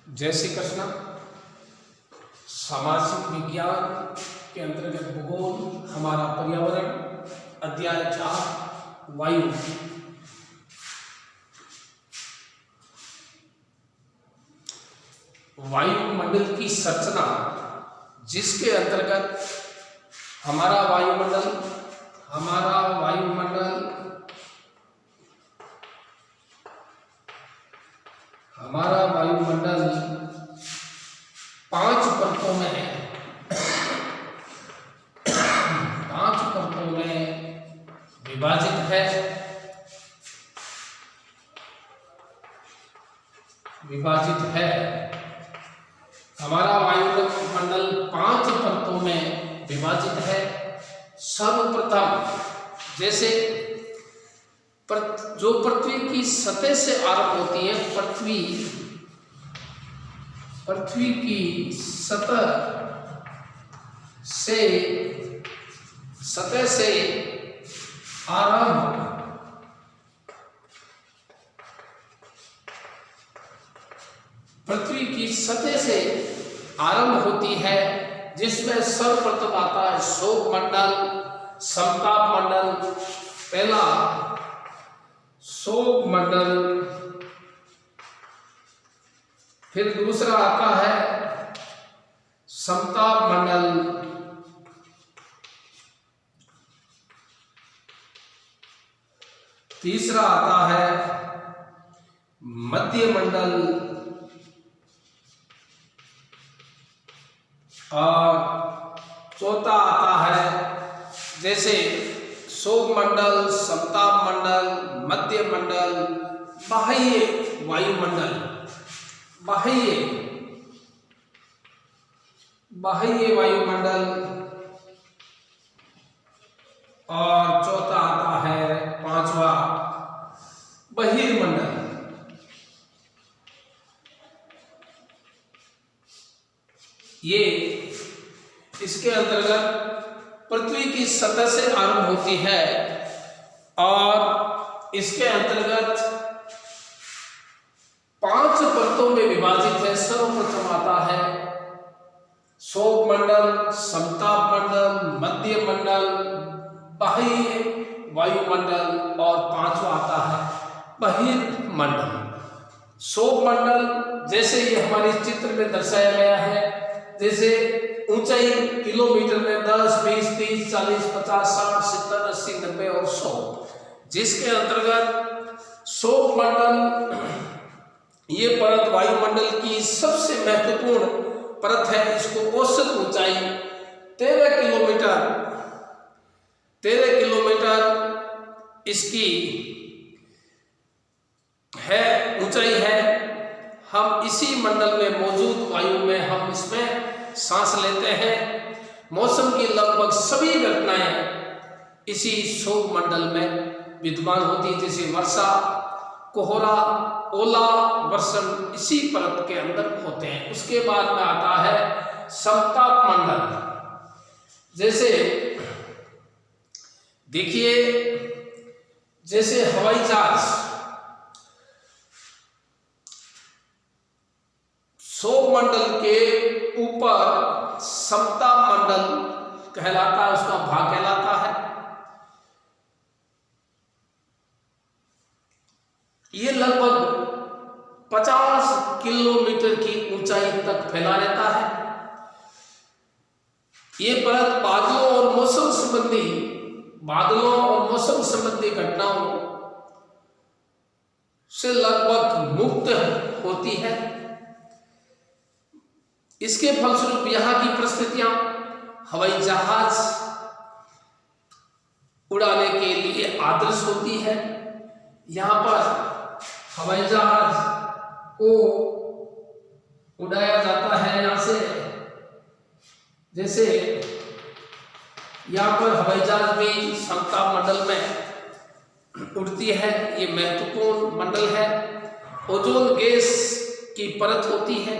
जय श्री कृष्ण। सामाजिक विज्ञान के अंतर्गत भूगोल हमारा पर्यावरण अध्याय 4 वायु। वायुमंडल की संरचना, जिसके अंतर्गत हमारा वायुमंडल 5 परतों में है। 5 परतों में विभाजित है। हमारा वायुमंडल 5 परतों में विभाजित है। सर्वप्रथम जैसे जो पृथ्वी की सतह से आरंभ होती है, पृथ्वी की सतह से आरंभ पृथ्वी की सतह से आरंभ होती है, जिसमें सर्वप्रथम आता है शोक मंडल, समताप मंडल। पहला शोक मंडल, फिर दूसरा आता है समताप मंडल, तीसरा आता है मध्य मंडल और चौथा आता है जैसे शोक मंडल, समताप मंडल, मध्य मंडल, बाह्य वायुमंडल, बाह्य वायुमंडल और चौथा आता है 5वां बहिर्मंडल। ये इसके अंतर्गत पृथ्वी की सतह से आरंभ होती है और इसके अंतर्गत 5 परतों में विभाजित है। सर्वप्रथम आता है शोक मंडल, समताप मंडल, मध्य मंडल, बाह्य वायुमंडल और 5वां आता है बहिर्मंडल। शोक मंडल जैसे ये हमारे चित्र में दर्शाया गया है, जैसे ऊंचाई किलोमीटर में 10, 20, 30, 40, 50, 60, 70, 80, 90 और 100, जिसके अंतर्गत शोक मंडल ये परत वायुमंडल की सबसे महत्वपूर्ण परत है। इसको औसत ऊंचाई 13 किलोमीटर इसकी है, ऊंचाई है। हम इसी मंडल में मौजूद वायु में हम इसमें सांस लेते हैं। मौसम की लगभग सभी घटनाएं इसी शोक मंडल में विद्यमान होती है, जैसे वर्षा, कोहरा, ओला वर्षण इसी परत के अंदर होते हैं। उसके बाद में आता है समताप मंडल। जैसे देखिए, जैसे हवाई जहाज शोक मंडल के ऊपर समताप मंडल कहलाता है, उसका भाग कहलाता है। ये लगभग 50 किलोमीटर की ऊंचाई तक फैला रहता है। ये परत बादलों और मौसम संबंधी घटनाओं से लगभग मुक्त होती है। इसके फलस्वरूप यहाँ की परिस्थितियां हवाई जहाज उड़ाने के लिए आदर्श होती है। यहाँ पर हवाई जहाज को उड़ाया जाता है यहाँ से, जैसे यहाँ पर हवाई जहाज भी समताप मंडल में उड़ती है। ये महत्वपूर्ण मंडल है। ओजोन गैस की परत होती है।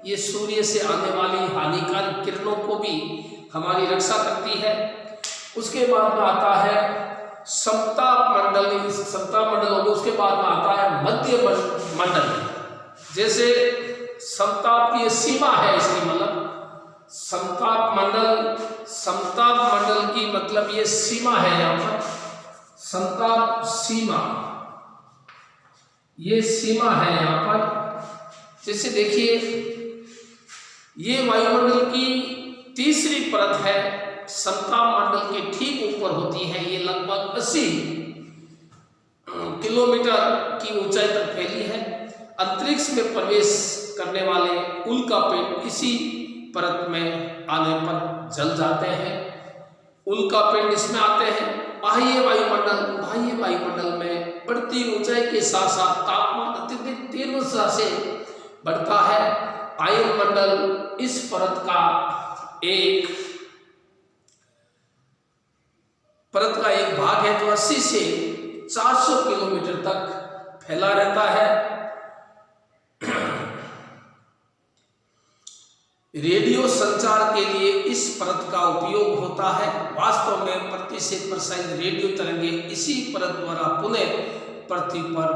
ये सूर्य से आने वाली हानिकारक किरणों को भी हमारी रक्षा करती है। उसके बाद में आता है समताप मंडल हो गया। उसके बाद में आता है मध्य मंडल। जैसे समतापीय सीमा है, इसकी मतलब समताप मंडल की मतलब ये सीमा है। यहाँ पर समताप सीमा, ये सीमा है यहाँ पर। जैसे देखिए ये वायुमंडल की तीसरी परत है, समताप मंडल के ठीक ऊपर होती है। ये लगभग 80 किलोमीटर की ऊंचाई तक फैली है। अंतरिक्ष में प्रवेश करने वाले उल्कापिंड इसी परत में आने पर जल जाते हैं। उल्कापिंड इसमें आते हैं। बाह्य वायुमंडल में बढ़ती ऊंचाई के साथ साथ तापमान अत्यधिक तीव्रता से बढ़ता है। आयन मंडल इस परत का एक भाग है जो 80 से 400 किलोमीटर तक फैला रहता है। रेडियो संचार के लिए इस परत का उपयोग होता है। वास्तव में पृथ्वी से प्रसारित रेडियो तरंगें इसी परत द्वारा पुनः पृथ्वी पर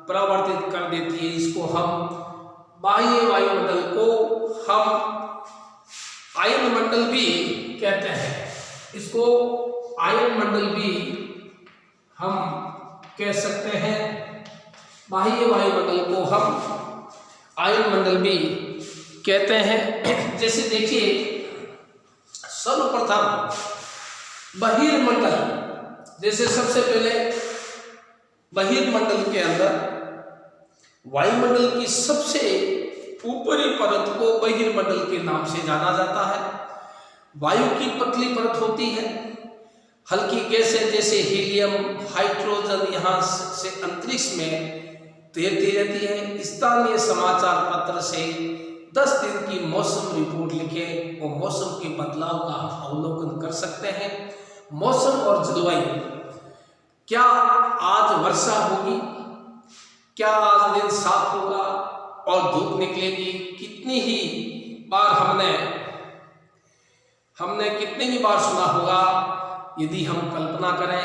परावर्तित कर देती है। इसको हम बाह्य वायुमंडल को हम आयन मंडल भी कहते हैं। इसको आयन मंडल भी हम कह सकते हैं। बाह्य वायुमंडल को हम आयन मंडल भी कहते हैं। जैसे देखिए सर्वप्रथम बहिर्मंडल, जैसे सबसे पहले बहिर्मंडल के अंदर वायुमंडल की सबसे ऊपरी परत को बहिर्मंडल के नाम से जाना जाता है। वायु की पतली परत होती है। हल्की गैसें जैसे हीलियम, हाइड्रोजन यहाँ से अंतरिक्ष में तैरती रहती है। स्थानीय समाचार पत्र से 10 दिन की मौसम रिपोर्ट लिखें और मौसम के बदलाव का अवलोकन कर सकते हैं। मौसम और जलवायु, क्या आज वर्षा होगी, क्या आज दिन साफ होगा और धूप निकलेगी, कितनी ही बार हमने कितनी ही बार सुना होगा। यदि हम कल्पना करें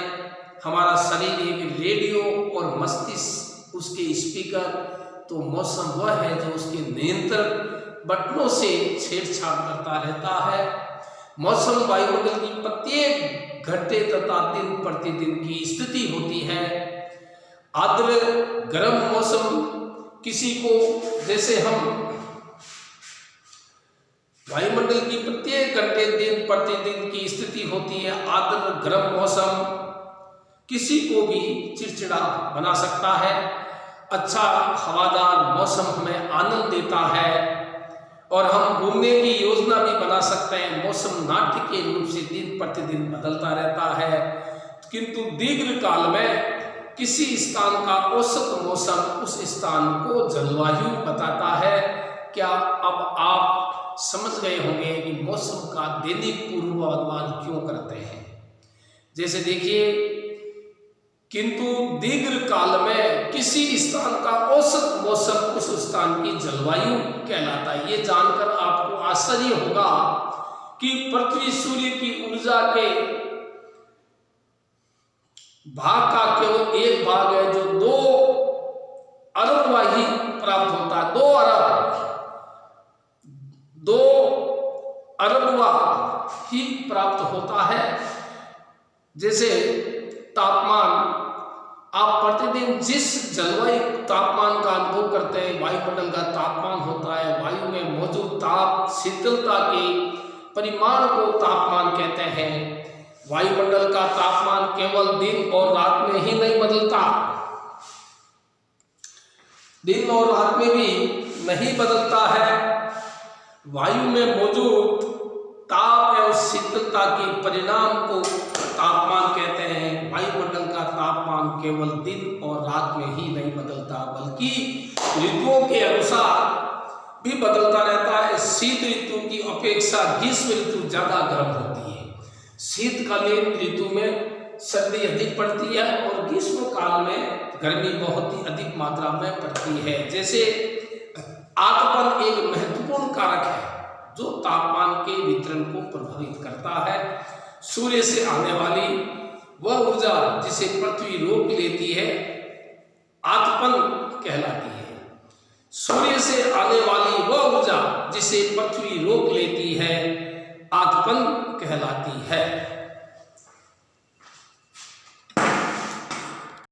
हमारा शरीर एक रेडियो और मस्तिष्क उसके स्पीकर, तो मौसम वह है जो उसके नियंत्रण बटनों से छेड़छाड़ करता रहता है। मौसम वायुमंडल की प्रत्येक घंटे तथा दिन प्रतिदिन की स्थिति होती है। आर्द्र गर्म मौसम किसी को, जैसे हम वायुमंडल की प्रत्येक घंटे दिन प्रतिदिन की स्थिति होती है। आर्द्र गर्म मौसम किसी को भी चिड़चिड़ा बना सकता है। अच्छा हवादार मौसम हमें आनंद देता है और हम घूमने की योजना भी बना सकते हैं। मौसम नाट्य के रूप से दिन प्रतिदिन बदलता रहता है, किंतु दीर्घ काल में किसी स्थान का औसत मौसम उस स्थान को जलवायु बताता है। क्या अब आप समझ गए होंगे कि मौसम का दैनिक पूर्वानुमान क्यों करते हैं? जैसे देखिए, किंतु दीर्घ काल में किसी स्थान का औसत मौसम उस स्थान की जलवायु कहलाता है। ये जानकर आपको आश्चर्य होगा कि पृथ्वी सूर्य की ऊर्जा के भाग का केवल एक भाग है जो 2 अरब ही प्राप्त होता है। 2 अरबवा ही प्राप्त होता है। जैसे तापमान, आप प्रतिदिन जिस जलवायु तापमान का अनुभव करते हैं, वायुमंडल का तापमान होता है। वायु में मौजूद ताप शीतलता के परिमाण को तापमान कहते हैं। वायुमंडल का तापमान केवल दिन और रात में ही नहीं बदलता, दिन और रात में भी नहीं बदलता है। वायु में मौजूद ताप एवं शीतलता के परिणाम को तापमान कहते हैं। वायुमंडल का तापमान केवल दिन और रात में ही नहीं बदलता, बल्कि ऋतुओं के अनुसार भी बदलता रहता है। शीत ऋतु की अपेक्षा ग्रीष्म ऋतु ज्यादा गर्म होती है। शीतकालीन ऋतु में सर्दी अधिक पड़ती है और ग्रीष्म काल में गर्मी बहुत ही अधिक मात्रा में पड़ती है। जैसे आर्द्रपन एक महत्वपूर्ण कारक है जो तापमान के वितरण को प्रभावित करता है। सूर्य से आने वाली वह ऊर्जा जिसे पृथ्वी रोक लेती है आर्द्रपन कहलाती है। सूर्य से आने वाली वह ऊर्जा जिसे पृथ्वी रोक लेती है आगपन कहलाती है।